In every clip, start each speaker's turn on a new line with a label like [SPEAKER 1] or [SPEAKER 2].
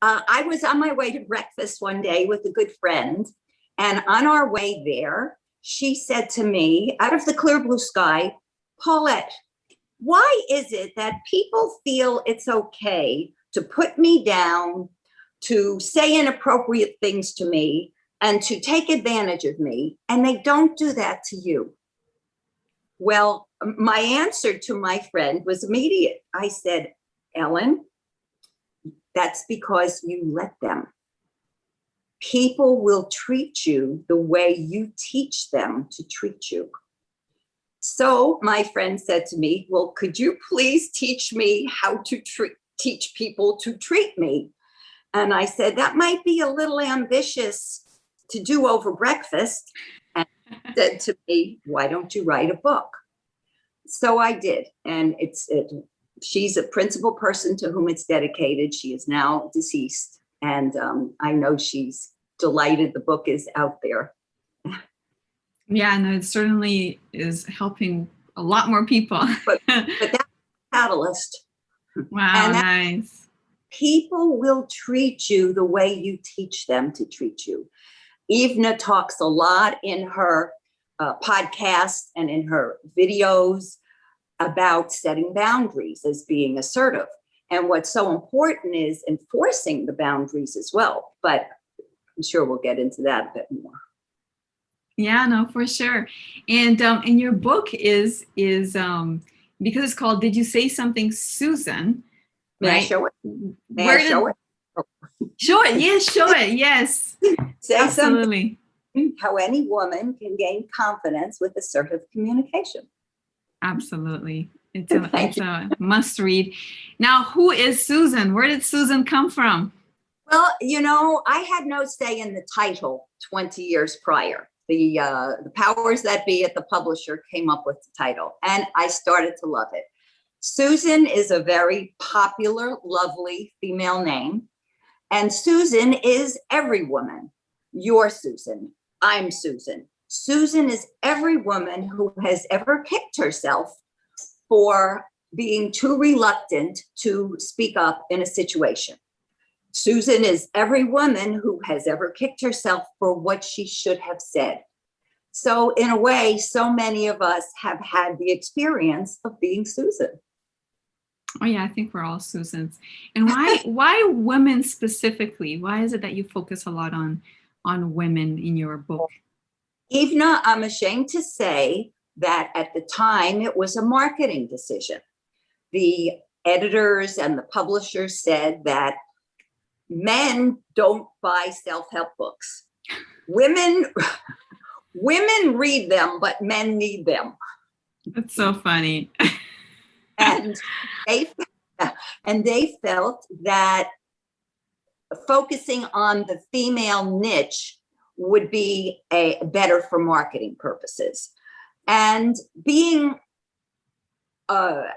[SPEAKER 1] I was on my way to breakfast one day with a good friend. And on our way there, she said to me, out of the clear blue sky, Paulette, why is it that people feel it's okay to put me down, to say inappropriate things to me, and to take advantage of me, and they don't do that to you? Well, my answer to my friend was immediate. I said, Ellen, that's because you let them. People will treat you the way you teach them to treat you. So my friend said to me, well, could you please teach me how to teach people to treat me? And I said, that might be a little ambitious to do over breakfast. And he said to me, why don't you write a book? So I did. And she's a principal person to whom it's dedicated. She is now deceased. And I know she's delighted the book is out there.
[SPEAKER 2] Yeah, no, it certainly is helping a lot more people.
[SPEAKER 1] but that's a catalyst.
[SPEAKER 2] Wow,
[SPEAKER 1] and
[SPEAKER 2] nice.
[SPEAKER 1] People will treat you the way you teach them to treat you. Ivna talks a lot in her podcast and in her videos about setting boundaries as being assertive. And what's so important is enforcing the boundaries as well. But I'm sure we'll get into that a bit more.
[SPEAKER 2] Yeah, no, for sure. And your book is because it's called "Did You Say Something, Susan?"
[SPEAKER 1] May
[SPEAKER 2] right?
[SPEAKER 1] I show it? May I show it?
[SPEAKER 2] Show it. Yes, show it. Yes.
[SPEAKER 1] Say
[SPEAKER 2] absolutely.
[SPEAKER 1] Something, how any woman can gain confidence with assertive communication.
[SPEAKER 2] Absolutely. It's a must read. Now, who is Susan? Where did Susan come from?
[SPEAKER 1] Well, I had no say in the title 20 years prior. The powers that be at the publisher came up with the title, and I started to love it. Susan is a very popular, lovely female name, and Susan is every woman. You're Susan. I'm Susan. Susan is every woman who has ever kicked herself for being too reluctant to speak up in a situation. Susan is every woman who has ever kicked herself for what she should have said. So in a way, so many of us have had the experience of being Susan.
[SPEAKER 2] Oh yeah, I think we're all Susans. And why women specifically? Why is it that you focus a lot on women in your book?
[SPEAKER 1] Ivna, I'm ashamed to say that at the time it was a marketing decision. The editors and the publishers said that men don't buy self-help books. Women read them, but men need them.
[SPEAKER 2] That's so funny.
[SPEAKER 1] and they felt that focusing on the female niche would be better for marketing purposes. And being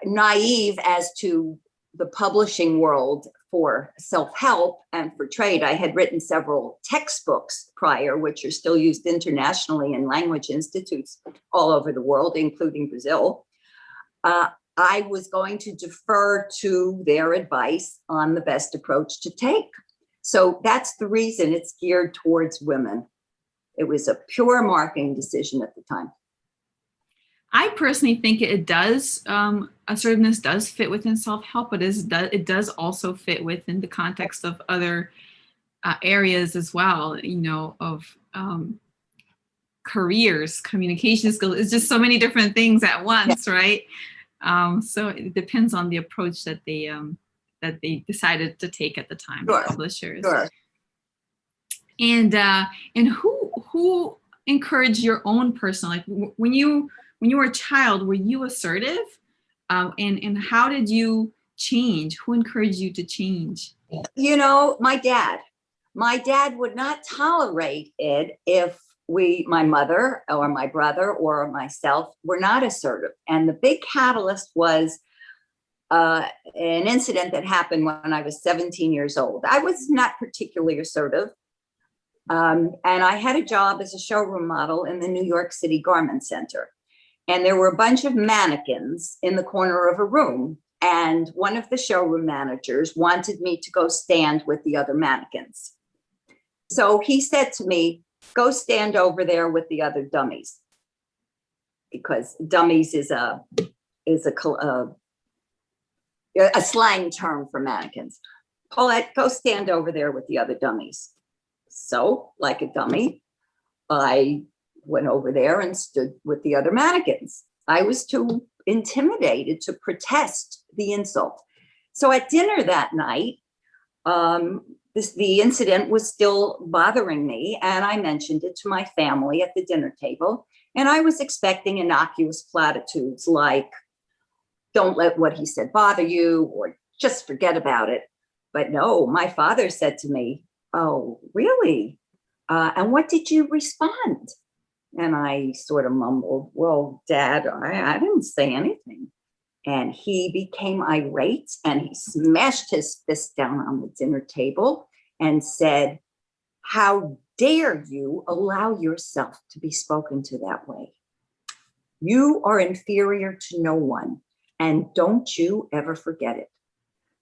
[SPEAKER 1] naive as to the publishing world for self-help and for trade, I had written several textbooks prior, which are still used internationally in language institutes all over the world, including Brazil. I was going to defer to their advice on the best approach to take. So that's the reason it's geared towards women. It was a pure marketing decision at the time.
[SPEAKER 2] I personally think it does, assertiveness does fit within self-help, but it does also fit within the context of other areas as well, of careers, communication skills. It's just so many different things at once, yeah. Right? So it depends on the approach that they decided to take at the time, sure. The publishers.
[SPEAKER 1] Sure.
[SPEAKER 2] And who encouraged your own personal, like when you were a child, were you assertive? And how did you change? Who encouraged you to change?
[SPEAKER 1] My dad would not tolerate it if my mother or my brother or myself were not assertive. And the big catalyst was an incident that happened when I was 17 years old. I was not particularly assertive. And I had a job as a showroom model in the New York City Garment Center. And there were a bunch of mannequins in the corner of a room. and one of the showroom managers wanted me to go stand with the other mannequins. So he said to me, go stand over there with the other dummies, because dummies is a slang term for mannequins. Paulette, go stand over there with the other dummies. So, like a dummy, I went over there and stood with the other mannequins. I was too intimidated to protest the insult. So at dinner that night, the incident was still bothering me, and I mentioned it to my family at the dinner table. And I was expecting innocuous platitudes like, don't let what he said bother you, or just forget about it. But no, my father said to me, oh, really? And what did you respond? And I sort of mumbled, well, Dad, I didn't say anything. And he became irate, and he smashed his fist down on the dinner table and said, how dare you allow yourself to be spoken to that way? You are inferior to no one, and don't you ever forget it.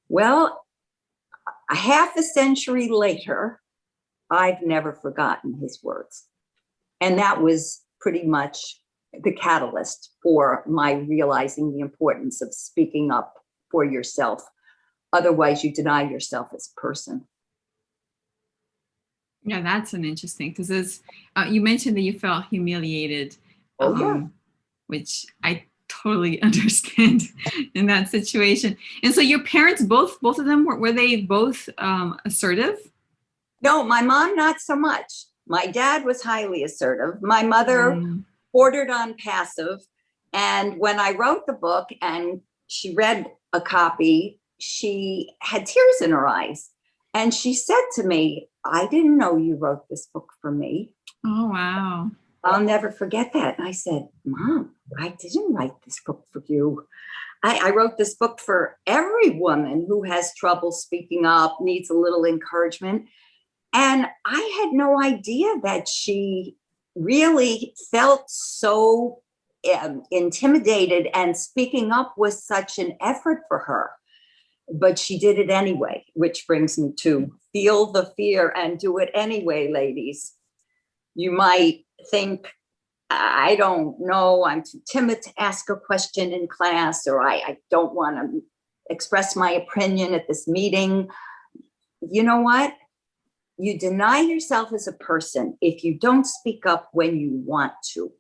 [SPEAKER 1] Well, a half a century later, I've never forgotten his words. And that was pretty much the catalyst for my realizing the importance of speaking up for yourself. Otherwise, you deny yourself as a person.
[SPEAKER 2] Yeah, that's an interesting, because you mentioned that you felt humiliated,
[SPEAKER 1] Oh, yeah.
[SPEAKER 2] which I totally understand in that situation. And so your parents, both of them, were they both assertive?
[SPEAKER 1] No, my mom, not so much. My dad was highly assertive. My mother bordered on passive. And when I wrote the book and she read a copy, she had tears in her eyes. And she said to me, I didn't know you wrote this book for me.
[SPEAKER 2] Oh, wow.
[SPEAKER 1] I'll never forget that. And I said, Mom, I didn't write this book for you. I wrote this book for every woman who has trouble speaking up, needs a little encouragement. And I had no idea that she really felt so intimidated, and speaking up was such an effort for her. But she did it anyway, which brings me to feel the fear and do it anyway, ladies. You might think, I don't know, I'm too timid to ask a question in class, or I don't want to express my opinion at this meeting. You know what? You deny yourself as a person if you don't speak up when you want to.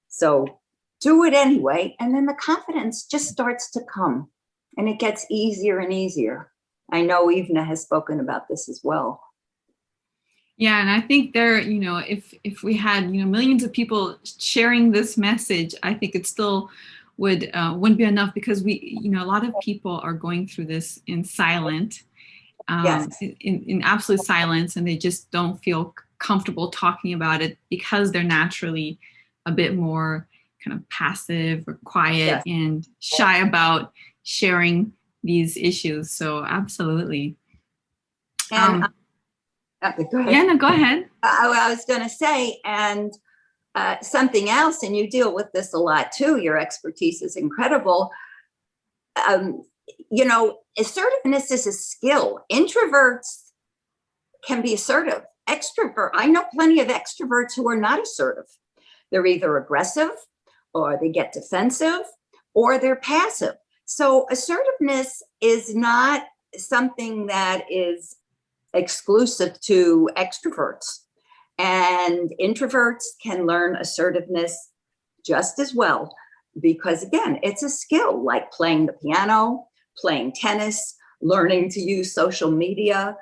[SPEAKER 1] So do it anyway, and then the confidence just starts to come, and it gets easier and easier. I know Ivna has spoken about this as well.
[SPEAKER 2] Yeah, and I think if we had millions of people sharing this message, I think it still wouldn't be enough, because a lot of people are going through this in silent,
[SPEAKER 1] Yes.
[SPEAKER 2] in absolute silence, and they just don't feel comfortable talking about it because they're naturally a bit more kind of passive or quiet, yes, and shy about sharing these issues. So absolutely.
[SPEAKER 1] And go ahead.
[SPEAKER 2] Yeah, no, go ahead.
[SPEAKER 1] I was going to say, and something else, and you deal with this a lot too, your expertise is incredible. Assertiveness is a skill. Introverts can be assertive. I know plenty of extroverts who are not assertive. They're either aggressive, or they get defensive, or they're passive. So assertiveness is not something that is exclusive to extroverts. And introverts can learn assertiveness just as well, because again, it's a skill, like playing the piano, playing tennis, learning to use social media.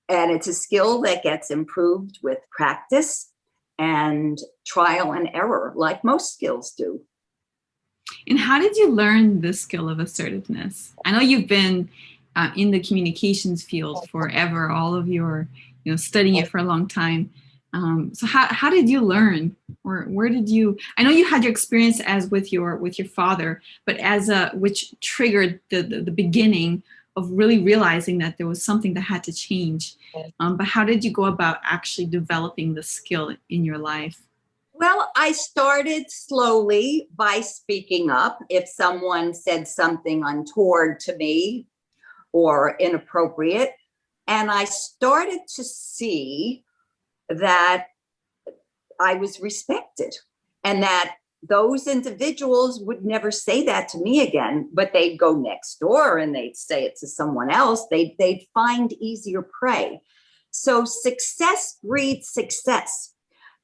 [SPEAKER 1] And it's a skill that gets improved with practice and trial and error, like most skills do.
[SPEAKER 2] And how did you learn the skill of assertiveness? I know you've been in the communications field forever, all of your, studying it for a long time. So how did you learn, or where did you? I know you had your experience as with your father, but which triggered the beginning of really realizing that there was something that had to change. But how did you go about actually developing the skill in your life?
[SPEAKER 1] Well, I started slowly by speaking up if someone said something untoward to me or inappropriate. And I started to see that I was respected and that those individuals would never say that to me again, but they'd go next door and they'd say it to someone else. They'd find easier prey. So success breeds success.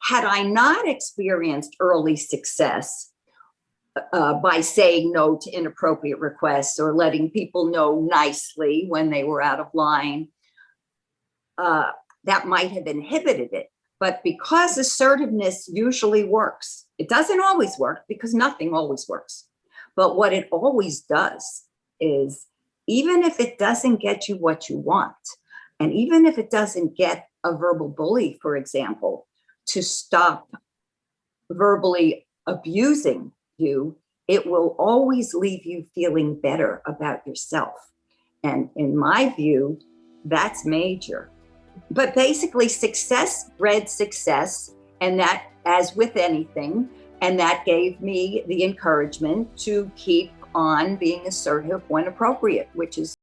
[SPEAKER 1] Had I not experienced early success by saying no to inappropriate requests or letting people know nicely when they were out of line, that might have inhibited it. But because assertiveness usually works, it doesn't always work because nothing always works. But what it always does is, even if it doesn't get you what you want, and even if it doesn't get a verbal bully, for example, to stop verbally abusing you, it will always leave you feeling better about yourself. And in my view, that's major. But basically, success bred success, and that, as with anything, and that gave me the encouragement to keep on being assertive when appropriate, which is